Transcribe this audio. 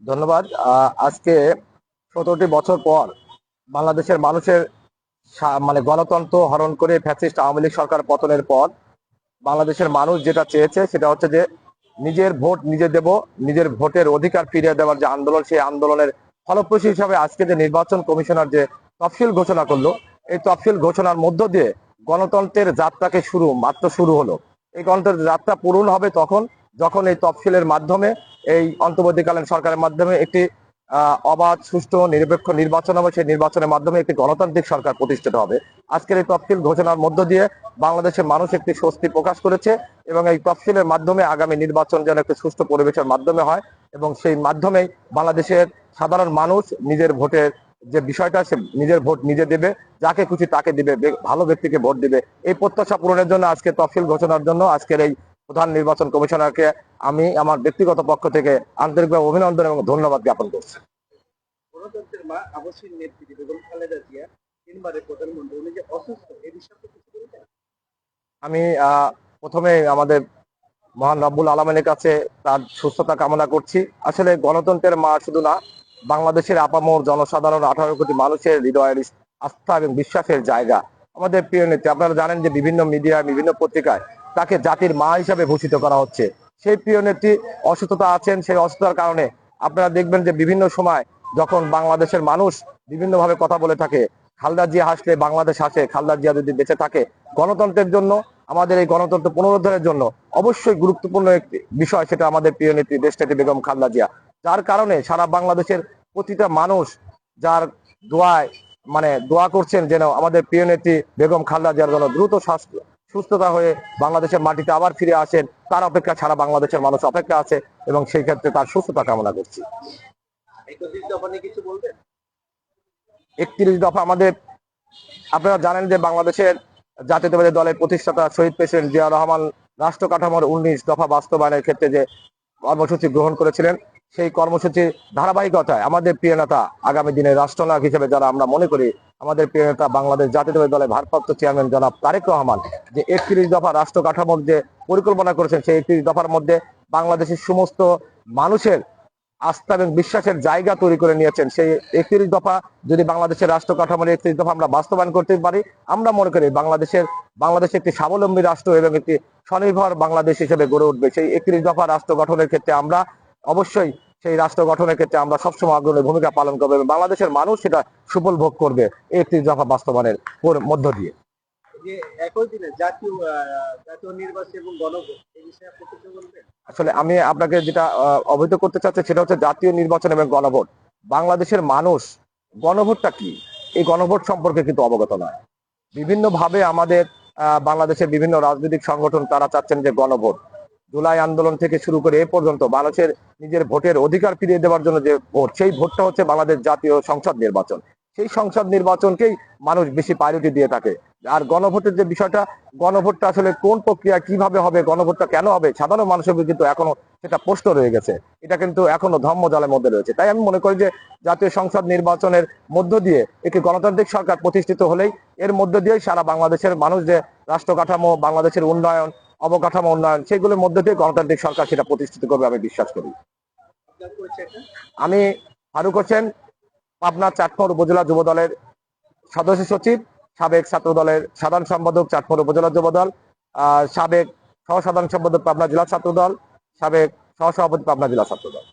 ধন্যবাদ। আজকে 17টি বছর পর বাংলাদেশের মানুষের মানে গণতন্ত্র হরণ করে ফ্যাসিস্ট আওয়ামী লীগ সরকার পতনের পর বাংলাদেশের মানুষ যেটা চেয়েছে সেটা হচ্ছে যে নিজের ভোট নিজে দেব, নিজের ভোটের অধিকার ফিরিয়ে দেওয়ার যে আন্দোলন, সেই আন্দোলনের ফলপ্রসূ হিসাবে আজকে যে নির্বাচন কমিশনার যে তফসিল ঘোষণা করলো, এই তফসিল ঘোষণার মধ্য দিয়ে গণতন্ত্রের যাত্রাকে মাত্র শুরু হলো। এই গণতন্ত্রের যাত্রা পূরণ হবে তখন যখন এই তফসিলের মাধ্যমে, এই অন্তর্বর্তীকালীন সরকারের মাধ্যমে একটি অবাধ, সুষ্ঠু, নিরপেক্ষ নির্বাচন হবে। সেই নির্বাচনের মাধ্যমে একটি গণতান্ত্রিক সরকার প্রতিষ্ঠিত হবে। আজকের এই তফসিল ঘোষণার মধ্য দিয়ে বাংলাদেশের মানুষ একটি স্বস্তি প্রকাশ করেছে এবং এই তফসিলের মাধ্যমে আগামী নির্বাচন যেন একটি সুষ্ঠু পরিবেশের মাধ্যমে হয় এবং সেই মাধ্যমেই বাংলাদেশের সাধারণ মানুষ নিজের ভোটের যে বিষয়টা, সে নিজের ভোট নিজে দেবে, যাকে খুশি তাকে দিবে, ভালো ব্যক্তিকে ভোট দিবে। এই প্রত্যাশা পূরণের জন্য আজকে তফসিল ঘোষণার জন্য আজকের এই প্রধান নির্বাচন কমিশনারকে আমি আমার ব্যক্তিগত পক্ষ থেকে আন্তরিকভাবে অভিনন্দন এবং ধন্যবাদ জ্ঞাপন করছি। গণতন্ত্রের মা আবশ্যিক নেত্রী বেগম খালেদা জিয়া তিনবারের প্রধানমন্ত্রী, উনি যে অসুস্থ এই বিষয়ে কিছু বলবেন? আমি প্রথমে আমাদের মহান রব্বুল আলমিনের কাছে তার সুস্থতা কামনা করছি। আসলে গণতন্ত্রের মা শুধু না, বাংলাদেশের আপামর জনসাধারণ 18 কোটি মানুষের হৃদয়ের আস্থা এবং বিশ্বাসের জায়গা। আমাদের প্রিয় নেত্রী, আপনারা জানেন যে বিভিন্ন মিডিয়ায়, বিভিন্ন পত্রিকায় তাকে জাতির মা হিসাবে ভূষিত করা হচ্ছে। সেই প্রিয় নেত্রী অসুস্থতা আছেন। সেই অসুস্থতার কারণে আপনারা দেখবেন যে বিভিন্ন সময় যখন বাংলাদেশের মানুষ বিভিন্নভাবে কথা বলে থাকে, খালেদা জিয়া হাসলে বাংলাদেশ হাসে, খালেদা জিয়া যদি বেঁচে থাকে, গণতন্ত্রের জন্য, আমাদের এই গণতন্ত্র পুনরুদ্ধারের জন্য অবশ্যই গুরুত্বপূর্ণ একটি বিষয়, সেটা আমাদের প্রিয় নেত্রী দেশনেত্রী বেগম খালেদা জিয়া। যার কারণে সারা বাংলাদেশের প্রতিটা মানুষ যার দোয়ায় দোয়া করছেন যেন আমাদের প্রিয় নেত্রী বেগম খালেদা জিয়ার জন্য দ্রুত সুস্থতা হয়ে বাংলাদেশের মাটিতে আবার ফিরে আসেন, তার অপেক্ষা সারা বাংলাদেশের মানুষ অপেক্ষা আছে এবং সেই ক্ষেত্রে তার সুস্থতা কামনা করছি। 31 দফা নিয়ে কিছু বলবেন? 31 দফা আমাদের, আপনারা জানেন যে বাংলাদেশের জাতীয়তাবাদী দলের প্রতিষ্ঠাতা শহীদ প্রেসিডেন্ট জিয়া রহমান রাষ্ট্র কাঠামোর 19 দফা বাস্তবায়নের ক্ষেত্রে যে কর্মসূচি গ্রহণ করেছিলেন, সেই কর্মসূচির ধারাবাহিকতায় আমাদের প্রিয় নেতা, আগামী দিনের রাষ্ট্রনায়ক হিসেবে যারা আমরা মনে করি, আমাদের প্রিয় নেতা বাংলাদেশ জাতীয়তাবাদী দলের ভারপ্রাপ্ত চেয়ারম্যান জনাব তারেক রহমান যে 31 দফা রাষ্ট্র কাঠামোর যে পরিকল্পনা করেছেন, সেই 31 দফার মধ্যে বাংলাদেশের সমস্ত মানুষের আস্থা এবং বিশ্বাসের জায়গা তৈরি করে নিয়েছেন। সেই 31 দফা যদি বাংলাদেশের রাষ্ট্র কাঠামোর 31 দফা আমরা বাস্তবায়ন করতে পারি, আমরা মনে করি বাংলাদেশ একটি স্বাবলম্বী রাষ্ট্র এবং একটি স্বনির্ভর বাংলাদেশ হিসেবে গড়ে উঠবে। সেই 31 দফা রাষ্ট্র গঠনের ক্ষেত্রে আমরা অবশ্যই, সেই রাষ্ট্র গঠনের ক্ষেত্রে আমরা সবসময় অগ্রণী ভূমিকা পালন করবো এবং বাংলাদেশের মানুষ সেটা সুফল ভোগ করবে এই 31 দফা বাস্তবায়নের মধ্য দিয়ে। যে একই দিনে জাতীয় নির্বাচন এবং গণভোট এই বিষয়ে আপনি কিছু বলবেন? আসলে আমি আপনাকে যেটা অবহিত করতে চাচ্ছি সেটা হচ্ছে জাতীয় নির্বাচন এবং গণভোট। বাংলাদেশের মানুষ গণভোটটা কি, এই গণভোট সম্পর্কে কিন্তু অবগত নয়। বিভিন্নভাবে আমাদের বাংলাদেশের বিভিন্ন রাজনৈতিক সংগঠন তারা চাচ্ছেন যে গণভোট, জুলাই আন্দোলন থেকে শুরু করে এ পর্যন্ত মানুষের নিজের ভোটের অধিকার ফিরিয়ে দেওয়ার জন্য যে ভোট, সেই ভোটটা হচ্ছে বাংলাদেশ জাতীয় সংসদ নির্বাচন। সেই সংসদ নির্বাচনকেই মানুষ বেশি প্রায়োরিটি দিয়ে থাকে। আর গণভোটের যে বিষয়টা, গণভোটটা আসলে কোন প্রক্রিয়া, কিভাবে হবে, গণভোটটা কেন হবে, সাধারণ মানুষের কিন্তু এখনো সেটা প্রশ্ন রয়ে গেছে। এটা কিন্তু এখনো ধর্মজালের মধ্যে রয়েছে। তাই আমি মনে করি যে জাতীয় সংসদ নির্বাচনের মধ্য দিয়ে একটি গণতান্ত্রিক সরকার প্রতিষ্ঠিত হলেই, এর মধ্য দিয়েই সারা বাংলাদেশের মানুষ যে রাষ্ট্র কাঠামো, বাংলাদেশের উন্নয়ন, অবকাঠামো উন্নয়ন, সেগুলোর মধ্যে দিয়ে গণতান্ত্রিক সরকার সেটা প্রতিষ্ঠিত করবে আমি বিশ্বাস করি। আমি ফারুক হোসেন, পাবনা চাটমোহর উপজেলা যুব দলের সদস্য সচিব, সাবেক ছাত্র দলের সাধারণ সম্পাদক চাটমোহর উপজেলা যুব দল, সাবেক সহ সাধারণ সম্পাদক পাবনা জেলা ছাত্র দল, সাবেক সহসভাপতি পাবনা জেলা ছাত্র দল।